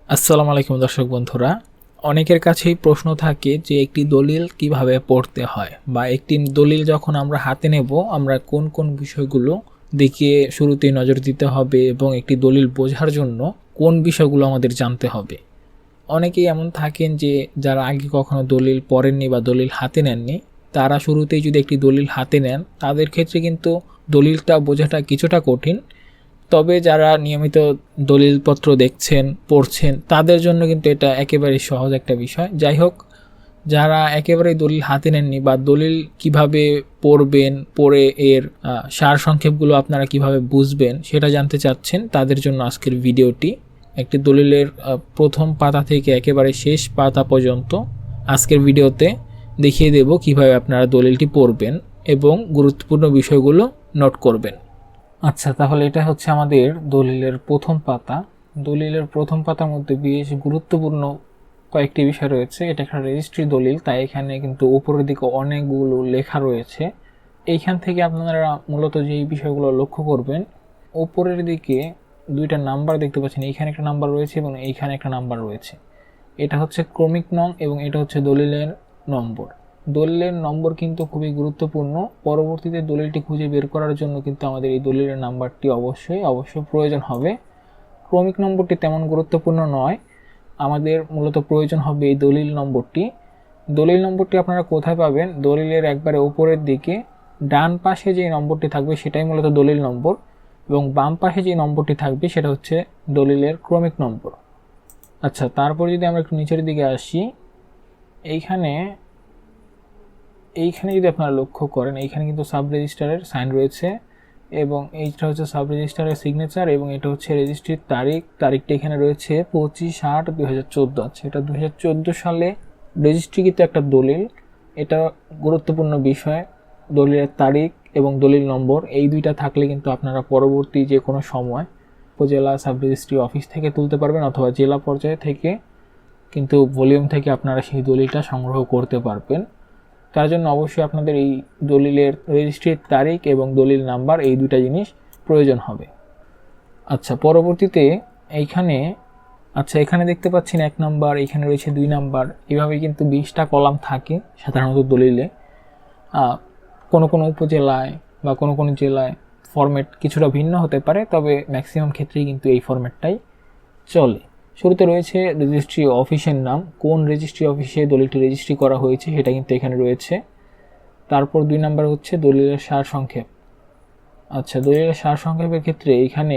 আসসালামু আলাইকুম দর্শক বন্ধুরা, অনেকের কাছেই প্রশ্ন থাকে যে একটি দলিল কিভাবে পড়তে হয় বা একটি দলিল যখন আমরা হাতে নেব আমরা কোন কোন বিষয়গুলো দিকে শুরুতেই নজর দিতে হবে এবং একটি দলিল বোঝার জন্য কোন বিষয়গুলো আমাদের জানতে হবে। অনেকেই এমন থাকেন যে যারা আগে কখনো দলিল পড়েননি বা দলিল হাতে নেননি, তারা শুরুতেই যদি একটি দলিল হাতে নেন তাদের ক্ষেত্রে কিন্তু দলিলটা বোঝাটা কিছুটা কঠিন। তবে যারা নিয়মিত দলিলপত্র দেখছেন, পড়ছেন, তাদের জন্য কিন্তু এটা একেবারেই সহজ একটা বিষয়। যাই হোক, যারা একেবারেই দলিল হাতে নেননি বা দলিল কিভাবে পড়বেন, পড়ে এর সারসংক্ষেপগুলো আপনারা কিভাবে বুঝবেন সেটা জানতে চাচ্ছেন, তাদের জন্য আজকের ভিডিওটি। একটি দলিলের প্রথম পাতা থেকে একেবারে শেষ পাতা পর্যন্ত আজকের ভিডিওতে দেখিয়ে দেব কিভাবে আপনারা দলিলটি পড়বেন এবং গুরুত্বপূর্ণ বিষয়গুলো নোট করবেন। আচ্ছা, তাহলে এটা হচ্ছে আমাদের দলিলের প্রথম পাতা। দলিলের প্রথম পাতার মধ্যে বেশ গুরুত্বপূর্ণ কয়েকটি বিষয় রয়েছে। এটা একটা রেজিস্ট্রি দলিল, তাই এখানে কিন্তু উপরের দিকে অনেকগুলো লেখা রয়েছে। এইখান থেকে আপনারা মূলত যেই বিষয়গুলো লক্ষ্য করবেন, উপরের দিকে দুইটা নাম্বার দেখতে পাচ্ছেন। এইখানে একটা নাম্বার রয়েছে এবং এইখানে একটা নাম্বার রয়েছে। এটা হচ্ছে ক্রমিক নং এবং এটা হচ্ছে দলিলের নম্বর। দলিলের নম্বর কিন্তু খুবই গুরুত্বপূর্ণ। পরবর্তীতে দলিলটি খুঁজে বের করার জন্য কিন্তু আমাদের এই দলিলের নাম্বারটি অবশ্যই প্রয়োজন হবে। ক্রমিক নম্বরটি তেমন গুরুত্বপূর্ণ নয়, আমাদের মূলত প্রয়োজন হবে এই দলিল নম্বরটি। দলিল নম্বরটি আপনারা কোথায় পাবেন? দলিলের একবারে উপরের দিকে ডান পাশে যে নম্বরটি থাকবে সেটাই মূলত দলিল নম্বর, এবং বাম পাশে যে নম্বরটি থাকবে সেটা হচ্ছে দলিলের ক্রমিক নম্বর। আচ্ছা, তারপর যদি আমরা একটু নিচের দিকে আসি, এইখানে যদি আপনারা লক্ষ্য করেন, এইখানে কিন্তু সাব রেজিস্ট্রারের সাইন রয়েছে এবং এইটা হচ্ছে সাব রেজিস্ট্রারের সিগনেচার এবং এটা হচ্ছে রেজিস্ট্রির তারিখটা এখানে রয়েছে 25/8/2014। আচ্ছা, এটা 2014 সালে রেজিস্ট্রিকৃত একটা দলিল। এটা গুরুত্বপূর্ণ বিষয়। দলিলের তারিখ এবং দলিল নম্বর এই দুইটা থাকলে কিন্তু আপনারা পরবর্তী যে কোনো সময় উপজেলা সাব রেজিস্ট্রি অফিস থেকে তুলতে পারবেন অথবা জেলা পর্যায়ে থেকে কিন্তু ভলিউম থেকে আপনারা সেই দলিলটা সংগ্রহ করতে পারবেন। তার জন্য অবশ্যই আপনাদের এই দলিলের রেজিস্ট্রির তারিখ এবং দলিল নাম্বার এই দুইটা জিনিস প্রয়োজন হবে। আচ্ছা, পরবর্তীতে এখানে দেখতে পাচ্ছেন 1 নাম্বার, এখানে রয়েছে 2 নাম্বার, এভাবে কিন্তু 20টা কলাম থাকে সাধারণত দলিলে। কোনো কোনো উপজেলায় বা কোনো কোনো জেলায় ফরম্যাট কিছুটা ভিন্ন হতে পারে, তবে ম্যাক্সিমাম ক্ষেত্রেই কিন্তু এই ফরম্যাটটাই চলে। শুরুতে রয়েছে রেজিস্ট্রি অফিসের নাম, কোন রেজিস্ট্রি অফিসে দলিলটি রেজিস্ট্রি করা হয়েছে সেটা কিন্তু এখানে রয়েছে। তারপর 2 নাম্বার হচ্ছে দলিলের সারসংক্ষেপ। আচ্ছা, দলিলের সারসংক্ষেপের ক্ষেত্রে এখানে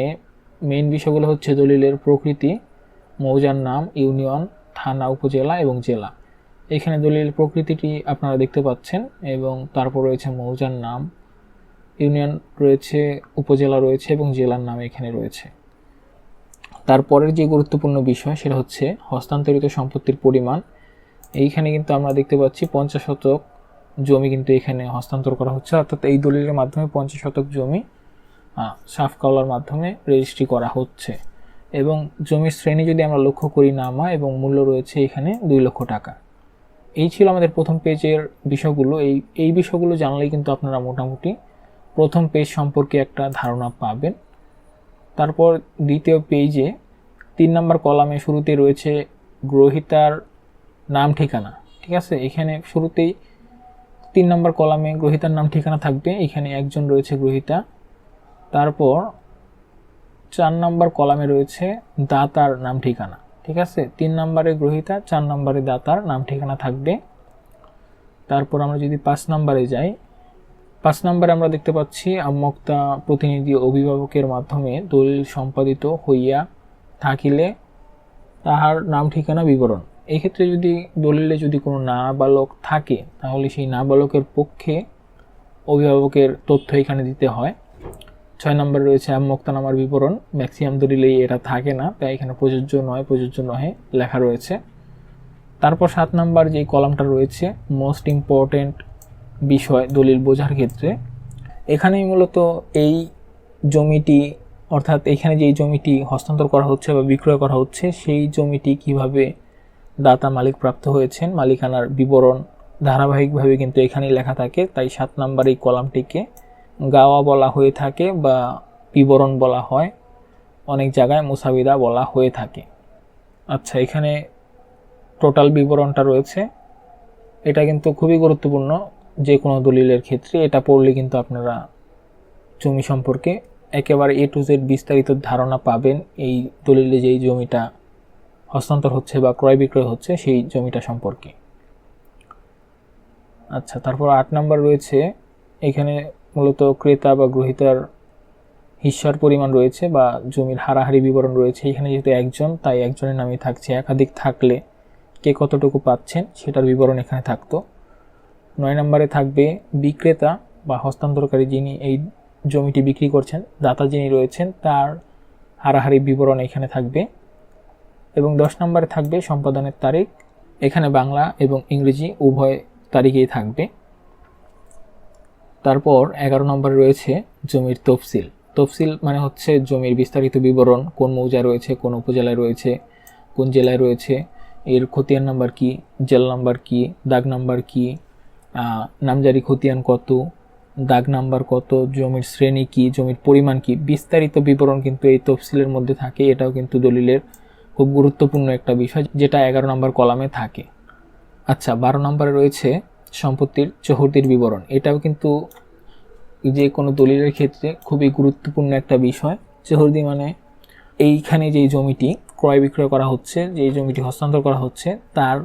মেইন বিষয়গুলো হচ্ছে দলিলের প্রকৃতি, মৌজার নাম, ইউনিয়ন, থানা, উপজেলা এবং জেলা। এখানে দলিলের প্রকৃতিটি আপনারা দেখতে পাচ্ছেন এবং তারপর রয়েছে মৌজার নাম, ইউনিয়ন রয়েছে, উপজেলা রয়েছে এবং জেলার নাম এখানে রয়েছে। তারপরের যে গুরুত্বপূর্ণ বিষয় সেটা হচ্ছে হস্তান্তরিত সম্পত্তির পরিমাণ। এইখানে কিন্তু আমরা দেখতে পাচ্ছি 50 শতক জমি কিন্তু এখানে হস্তান্তর করা হচ্ছে, অর্থাৎ এই দলিলের মাধ্যমে 50 শতক জমি সাফ কাওলার মাধ্যমে রেজিস্ট্রি করা হচ্ছে। এবং জমির শ্রেণী যদি আমরা লক্ষ্য করি, নামা এবং মূল্য রয়েছে এখানে 2 লক্ষ টাকা। এই ছিল আমাদের প্রথম পেজের বিষয়গুলো। এই বিষয়গুলো জানলেই কিন্তু আপনারা মোটামুটি প্রথম পেজ সম্পর্কে একটা ধারণা পাবেন। তারপর দ্বিতীয় পেজে 3 নম্বর কলামে শুরুতে রয়েছে গ্রহীতার নাম ঠিকানা। ঠিক আছে, এখানে শুরুতেই 3 নম্বর কলামে গ্রহীতার নাম ঠিকানা থাকবে। এখানে একজন রয়েছে গ্রহীতা। তারপর 4 নম্বর কলামে রয়েছে দাতার নাম ঠিকানা। ঠিক আছে, 3 নম্বরে গ্রহীতা, 4 নম্বরে দাতার নাম ঠিকানা থাকবে। তারপর আমরা যদি 5 নম্বরে যাই, 5 নম্বরে আমরা দেখতে পাচ্ছি আমোক্তা প্রতিনিধি অভিভাবকের মাধ্যমে দলিল সম্পাদিত হইয়া থাকিলে তাহার নাম ঠিকানা বিবরণ। এই ক্ষেত্রে যদি দলিলে যদি কোনো নাবালক থাকে তাহলে সেই নাবালকের পক্ষে অভিভাবকের তথ্য এখানে দিতে হয়। 6 নম্বরে রয়েছে আমোক্তানামার বিবরণ। ম্যাক্সিমাম দলিলেই এটা থাকে না, তাই এখানে প্রযোজ্য নহে লেখা রয়েছে। তারপর 7 নম্বর যে কলামটা রয়েছে মোস্ট ইম্পর্টেন্ট বিষয় দলিল বোঝার ক্ষেত্রে, এখানেই মূলত এই জমিটি, অর্থাৎ এখানে যেই জমিটি হস্তান্তর করা হচ্ছে বা বিক্রয় করা হচ্ছে সেই জমিটি কিভাবে দাতা মালিক প্রাপ্ত হয়েছেন, মালিকানার বিবরণ ধারাবাহিকভাবে কিন্তু এখানেই লেখা থাকে। তাই 7 নম্বর এই কলামটিকে গাওয়া বলা হয়ে থাকে বা বিবরণ বলা হয়, অনেক জায়গায় মুসাবিদা বলা হয়ে থাকে। আচ্ছা, এখানে টোটাল বিবরণটা রয়েছে। এটা কিন্তু খুবই গুরুত্বপূর্ণ যে কোনো দলিলের ক্ষেত্রে। এটা পড়লে কিন্তু আপনারা জমি সম্পর্কে একেবারে A to Z বিস্তারিত ধারণা পাবেন। এই দলিলে যেই জমিটা হস্তান্তর হচ্ছে বা ক্রয় বিক্রয় হচ্ছে সেই জমিটা সম্পর্কে। আচ্ছা, তারপর 8 নাম্বার রয়েছে, এখানে মূলত ক্রেতা বা গ্রহীতার হিস্যার পরিমাণ রয়েছে বা জমির হারাহারি বিবরণ রয়েছে। এখানে যেহেতু একজন, তাই একজনের নামে থাকছে। একাধিক থাকলে কে কতটুকু পাচ্ছেন সেটার বিবরণ এখানে থাকতো। 9 নম্বরে থাকবে বিক্রেতা বা হস্তান্তরকারী যিনি এই জমিটি বিক্রি করছেন, দাতা যিনি রয়েছেন, তার হারাহারি বিবরণ এখানে থাকবে। এবং 10 নম্বরে থাকবে সম্পাদনের তারিখ। এখানে বাংলা এবং ইংরেজি উভয় তারিখেই থাকবে। তারপর 11 নম্বরে রয়েছে জমির তফসিল। তফসিল মানে হচ্ছে জমির বিস্তারিত বিবরণ, কোন মৌজায় রয়েছে, কোন উপজেলায় রয়েছে, কোন জেলায় রয়েছে, এর খতিয়ান নাম্বার কি, জেলা নাম্বার কি, দাগ নাম্বার কি, নামজারি খতিয়ান কত, দাগ নাম্বার কত, জমির শ্রেণী কি, জমির পরিমাণ কি, বিস্তারিত বিবরণ কিন্তু এই তফসিলের মধ্যে থাকে। এটাও কিন্তু দলিলের খুব গুরুত্বপূর্ণ একটা বিষয়, যেটা 11 নম্বর কলামে থাকে। আচ্ছা, 12 নম্বরে রয়েছে সম্পত্তির চৌহদ্দির বিবরণ। এটাও কিন্তু যে কোনো দলিলের ক্ষেত্রে খুবই গুরুত্বপূর্ণ একটা বিষয়। চৌহদ্দি মানে এইখানে যেই জমিটি ক্রয় বিক্রয় করা হচ্ছে, যেই জমিটি হস্তান্তর করা হচ্ছে, তার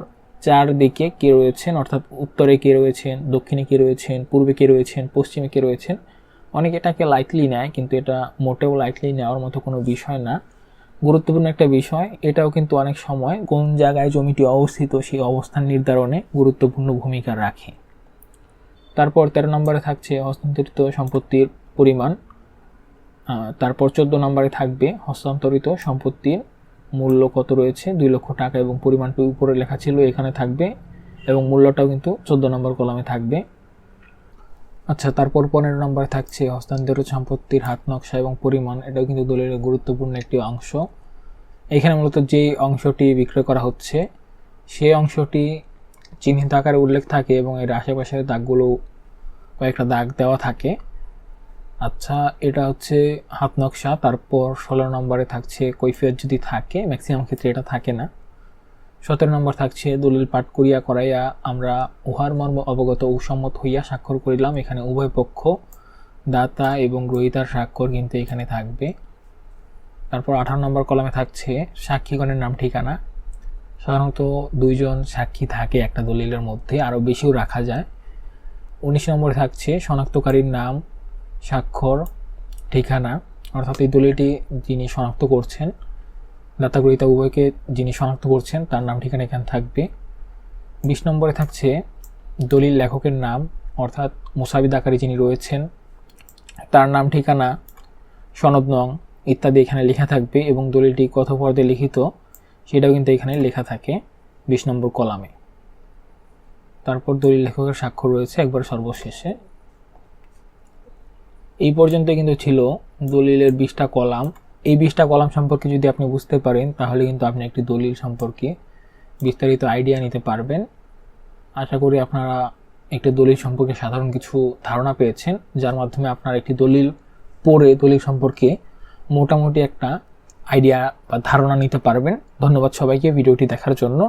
চারদিকে কে রয়েছেন, অর্থাৎ উত্তরে কে রয়েছেন, দক্ষিণে কে রয়েছেন, পূর্বে কে রয়েছেন, পশ্চিমে কে রয়েছেন। অনেকে এটাকে লাইটলি নেয়, কিন্তু এটা মোটেও লাইটলি নেওয়ার মতো কোনো বিষয় না, গুরুত্বপূর্ণ একটা বিষয়। এটাও কিন্তু অনেক সময় কোন জায়গায় জমিটি অবস্থিত সেই অবস্থান নির্ধারণে গুরুত্বপূর্ণ ভূমিকা রাখে। তারপর 13 নম্বরে থাকছে হস্তান্তরিত সম্পত্তির পরিমাণ। তারপর 14 নম্বরে থাকবে হস্তান্তরিত সম্পত্তির মূল্য কত রয়েছে, 2 লক্ষ টাকা, এবং পরিমাণটি উপরে লেখা ছিল এখানে থাকবে, এবং মূল্যটাও কিন্তু 14 নম্বর কলামে থাকবে। আচ্ছা, তারপর 15 নম্বরে থাকছে হস্তান্তরিত সম্পত্তির হাত নকশা এবং পরিমাণ। এটাও কিন্তু দলিলের গুরুত্বপূর্ণ একটি অংশ। এখানে মূলত যে অংশটি বিক্রয় করা হচ্ছে সেই অংশটি চিহ্নিত আকারে উল্লেখ থাকে এবং এর আশেপাশের দাগগুলো কয়েকটা দাগ দেওয়া থাকে। আচ্ছা, এটা হচ্ছে হাত নকশা। তারপর 16 নম্বরে থাকছে কৈফিয়ত যদি থাকে, ম্যাক্সিমাম ক্ষেত্রে এটা থাকে না। 17 নম্বর থাকছে দলিল পাঠ করিয়া করাইয়া আমরা উহার মর্ম অবগত ও সম্মত হইয়া স্বাক্ষর করিলাম। এখানে উভয় পক্ষ দাতা এবং গ্রহীতার স্বাক্ষর কিন্তু এখানে থাকবে। তারপর 18 নম্বর কলামে থাকছে সাক্ষীগণের নাম ঠিকানা। সাধারণত 2 জন সাক্ষী থাকে একটা দলিলের মধ্যে, আরও বেশিও রাখা যায়। 19 নম্বরে থাকছে শনাক্তকারীর নাম, স্বাক্ষর, ঠিকানা, অর্থাৎ এই দলিলটি যিনি শনাক্ত করছেন, দাতা গ্রহীতা উভয়কে যিনি শনাক্ত করছেন তার নাম ঠিকানা এখানে থাকবে। 20 নম্বরে থাকছে দলিল লেখকের নাম, অর্থাৎ মুসাবিদ আকারী যিনি রয়েছেন তার নাম ঠিকানা, সনদ নং ইত্যাদি এখানে লেখা থাকবে, এবং দলিলটি কত পর্দে লিখিত সেটাও কিন্তু এখানে লেখা থাকে 20 নম্বর কলামে। তারপর দলিল লেখকের স্বাক্ষর রয়েছে একবার সর্বশেষে। এই পর্যন্ত কিন্তু ছিল দলিলের 20টা কলাম। এই 20টা কলাম সম্পর্কে যদি আপনি বুঝতে পারেন তাহলে কিন্তু আপনি একটি দলিল সম্পর্কে বিস্তারিত আইডিয়া নিতে পারবেন। আশা করি আপনারা একটি দলিল সম্পর্কে সাধারণ কিছু ধারণা পেয়েছেন, যার মাধ্যমে আপনারা একটি দলিল পড়ে দলিল সম্পর্কে মোটামুটি একটা আইডিয়া বা ধারণা নিতে পারবেন। ধন্যবাদ সবাইকে ভিডিওটি দেখার জন্য।